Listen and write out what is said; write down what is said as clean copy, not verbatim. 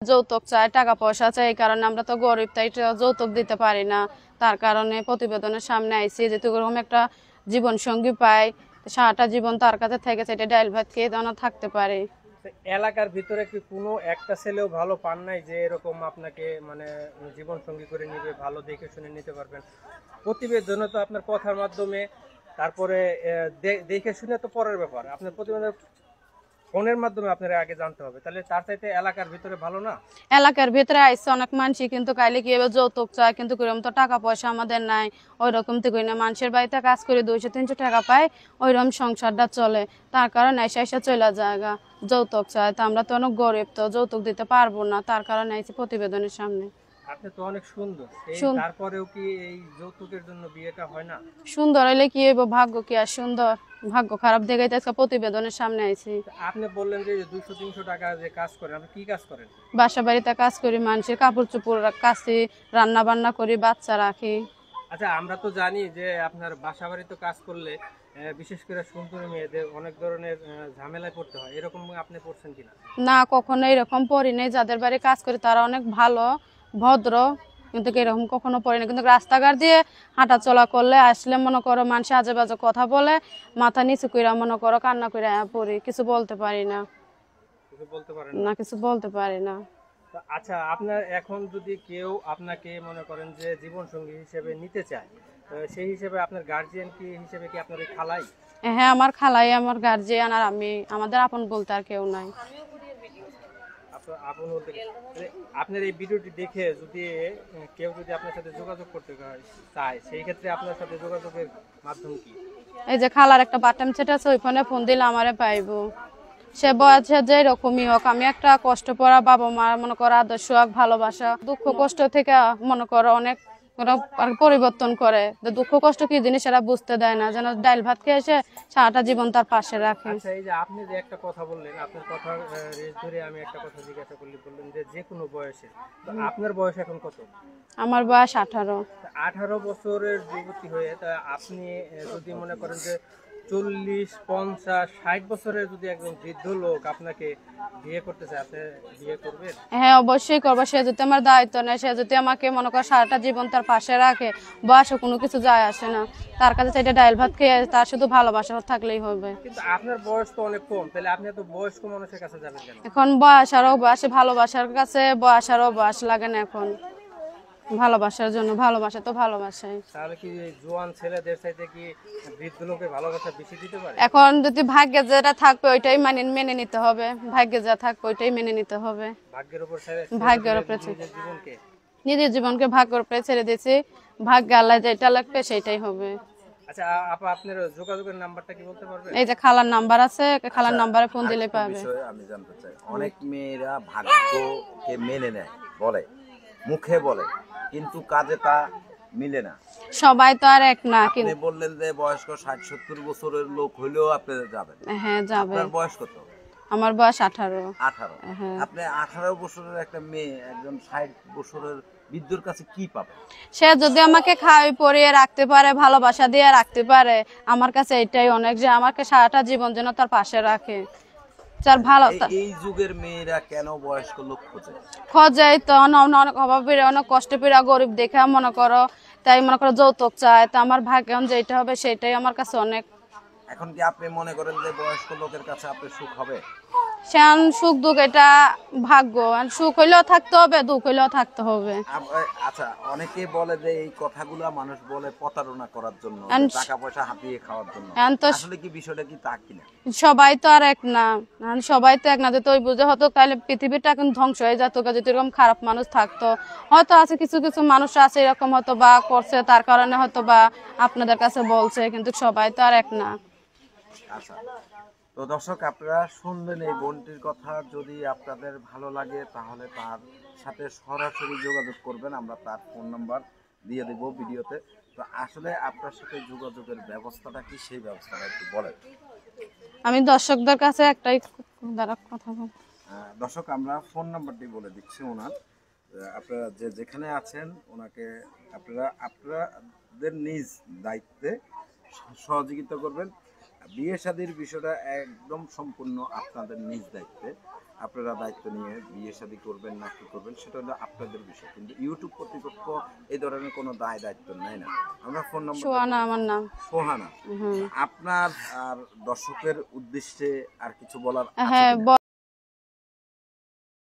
যৌতুক চায়, টাকা পয়সা চায়, এই কারণে আমরা তো গরিব, তাই যৌতুক দিতে পারি না। তার কারণে প্রতিবেদনের সামনে আইছি যে এরকম একটা জীবন সঙ্গী পাই, সারাটা জীবন তার কাছে থেকে সেটা ডাইল ভাত খেয়ে যেন থাকতে পারে। এলাকার ভিতরে কি কোনো একটা ছেলেও ভালো পান নাই যে এরকম আপনাকে মানে জীবন সঙ্গী করে নিবে, ভালো দেখে শুনে নিতে পারবেন? প্রতিবেদনে তো আপনার কথার মাধ্যমে, তারপরে দেখে শুনে তো পরের ব্যাপার, আপনার প্রতিবেদন ফোনের মাধ্যমে আপনারা আগে জানতে হবে, তাহলে তার চাইতে এলাকার ভিতরে ভালো না? এলাকার ভিতরে আইসে অনেক মানুষই কিন্তু কাইলে কি এবার যৌতুক চায়, কিন্তু কিরকম তো টাকা পয়সা আমাদের নাই, ওই রকম তো কই না। মানুষের বাড়িতে কাজ করে 200-300 টাকা পায়, ওইরকম সংসারটা চলে। তার কারণে এসে চলে জায়গা যৌতুক চায়, তো আমরা তো অনেক গরিব, তো যৌতুক দিতে পারবো না, তার কারণে আইসি প্রতিবেদনের সামনে। আপনি তো অনেক সুন্দর, তারপরেও কি এই যৌতুকের জন্য বিয়েটা হয় না? সুন্দর হইলে কি হইব, ভাগ্য কি আর সুন্দর? ভাগ্য খারাপ দেখে আজকে প্রতিবেদনের সামনে আইছি। আপনি বললেন যে 200-300 টাকা যে কাজ করেন, আপনি কি কাজ করেন? বাসা বাড়িতে কাজ করি, মানুষের কাপড় চোপড় কাছি, রান্না বান্না করি, বাচ্চা রাখি। আচ্ছা, আমরা তো জানি যে আপনার বাসা বাড়িতে কাজ করলে বিশেষ করে সুন্দরী মেয়েদের অনেক ধরনের ঝামেলায় পড়তে হয়, এরকম আপনি পড়ছেন কিনা? না, কখনো এরকম পড়ি নাই। যাদের বাড়ি কাজ করি তারা অনেক ভালো, ভদ্র, কিন্তু এরকম কখনো পড়ি না। কিন্তু রাস্তাঘাট দিয়ে হাঁটা চলা করলে আসলে মনে করো মানুষ আজে বাজে কথা বলে, মাথা নিচু কইরা মনে করো কান্না কইরা পড়ি, কিছু বলতে পারি না। কিছু বলতে পারেন না, কিছু বলতে পারি না। আচ্ছা, আপনার এখন যদি কেউ আপনাকে মনে করেন যে জীবন সঙ্গী হিসেবে নিতে চায়, সেই হিসেবে আপনার গার্জিয়ান কি হিসেবে কি আপনার ওই খালাই? হ্যাঁ, আমার খালাই আমার গার্জিয়ান, আর আমি, আমাদের আপন বলতে আর কেউ নাই। আপন বলতে আপনার এই ভিডিওটি দেখে যদি কেউ যদি আপনার সাথে যোগাযোগ করতে চায়, সেই ক্ষেত্রে আপনার সাথে যোগাযোগের মাধ্যম কি? এই যে খালার একটা বাটন সেট আছে, ওই ফোনে ফোন দিলে আমারে পাইবো। সে বয়সে যে রকমই হোক, আমি একটা কষ্ট পড়া বাবা মা মনে করো আদর্শ ভালোবাসা, দুঃখ কষ্ট থেকে মনে করো অনেক পরিবর্তন করে। দুঃখ কষ্ট কি জিনিস এরা বুঝতে দেয় না, যেন ডাইল ভাত খেয়ে এসে সারাটা জীবন তার পাশে রাখে। আচ্ছা, এই যে আপনি যে একটা কথা বললেন, আপনার কথার রেশ ধরে আমি একটা কথা জিজ্ঞাসা করলি, বললেন যে কোনো বয়সে, তো আপনার বয়স এখন কত? আমার বয়স 18। 18 বছরের যুবতী হয়ে তা আপনি যদি মনে করেন যে 40, 50, 60 বছরের যদি একজন বৃদ্ধ লোক আপনাকে বিয়ে করতে চায়, আপনি বিয়ে করবেন? হ্যাঁ, অবশ্যই করবো। সে যদি আমার দায়িত্ব নেয়, সে যদি আমাকে মনে করো সারাটা জীবন তার পাশে রাখে, বয়সে কোনো কিছু যায় আসে না। তার কাছে সেটা ডাইল ভাত খেয়ে তার শুধু ভালোবাসা থাকলেই হবে। কিন্তু আপনার বয়স তো অনেক কম, তাহলে আপনি এত বয়স্ক মানুষের কাছে যাবেন কেন? এখন বয়স আর অবয়সে, ভালোবাসার কাছে বয়স আর অবয়স লাগে না এখন। ভালোবাসার জন্য ভালোবাসা তো ভালোবাসাই। তাহলে কি জোয়ান ছেলেদের চাইতে কি বৃদ্ধ লোকের ভালোবাসা বেশি দিতে পারে? এখন যদি ভাগ্যে যেটা থাকবে ওইটাই মেনে নিতে হবে, ভাগ্যে যা থাকবে ওইটাই মেনে নিতে হবে। ভাগ্যের উপর ভাগ্যের উপরে জীবনকে, নিজের জীবনকে ভাগ্যের উপরে ছেড়ে দিয়েছি, ভাগ্যে আল্লাহ যেটা লাগবে সেটাই হবে। আচ্ছা আপা, আপনার যোগাযোগের নাম্বারটা কি বলতে পারবেন? এই যে খালার নাম্বার আছে, খালার নাম্বারে ফোন দিলে পাবে। আমি জানতে চাই, অনেক মেয়েরা ভাগ্যকে মেনে নেয়, বলে মুখে বলে, কিন্তু কাজে তা মিলে না। সবাই তো আর এক না। আপনি বললেন যে বয়স্ক 60-70 বছরের লোক হইলেও আপনি যাবেন। হ্যাঁ, যাবে। আপনার বয়স কত? আমার বয়স 18। হ্যাঁ। আপনি 18 বছরের একটা মেয়ে একজন 60 বছরের বৃদ্ধর কাছে কি পাবে? সে যদি আমাকে খাওয়াই পরিয়ে রাখতে পারে, ভালোবাসা দিয়ে রাখতে পারে, আমার কাছে এটাই অনেক, যে আমাকে সারাটা জীবন যেন তার পাশে রাখে। এই যুগের মেয়েরা কেন বয়স্ক লোক খোঁজে? তো অনেক অভাব পেরে, অনেক কষ্ট পেরে, গরিব দেখে মনে করো, তাই মনে করো যৌতুক চায়। তো আমার ভাগ্য যেটা হবে সেটাই আমার কাছে অনেক। এখন কি আপনি মনে করেন যে বয়স্ক লোকের কাছে আপনার সুখ হবে? সেন সুখ দুঃখ এটা ভাগ্য, সুখ হইলেও থাকতে হবে, দুঃখ হইলেও থাকতে হবে। আচ্ছা, অনেকে বলে যে এই কথাগুলো মানুষ বলে প্রতারণা করার জন্য, টাকা পয়সা হাতিয়ে খাওয়ার জন্য। আসলে কি বিষয়টা কি তা কিনা? সবাই তো আর এক না, সবাই তো এক না। তো ওই বুঝে হতো তাহলে পৃথিবীটা এখন ধ্বংস হয়ে যেত, যদি এরকম খারাপ মানুষ থাকতো। হয়তো আছে কিছু কিছু মানুষ আছে এরকম, হয়তো বা করছে, তার কারণে হয়তো বা আপনাদের কাছে বলছে, কিন্তু সবাই তো আর এক না। আচ্ছা, তো দর্শক আপনারা শুনলেন এই বোনটির কথা। যদি আপনাদের ভালো লাগে তাহলে তার সাথে সরাসরি যোগাযোগ করবেন, আমরা তার ফোন নাম্বার দিয়ে দেব ভিডিওতে। তো আসলে আপনার সাথে যোগাযোগের ব্যবস্থাটা কি, সেই ব্যবস্থাটা একটু বলেন। আমি দর্শকদের কাছে একটাই কথা বলবো। দর্শক, আমরা ফোন নাম্বারটি বলে দিচ্ছি ওনার। আপনারা যেখানে আছেন ওনাকে আপনাদের নিজ দায়িত্বে সহযোগিতা করবেন। বিয়ে শাদীর বিষয়টা একদম সম্পূর্ণ আপনাদের নিজ দায়িত্বে। আপনারা দায়িত্ব নিয়ে বিয়ে শাদী করবেন না কি করবেন সেটা হলো আপনাদের বিষয়, কিন্তু ইউটিউব কর্তৃপক্ষ এই ধরনের কোনো দায়িত্ব নেয় না। আমরা ফোন নম্বর সোহানা আমার নাম। সোহানা, হুম। আপনার আর দর্শকের উদ্দেশ্যে আর কিছু বলার আছে হ্যাঁ কিনা?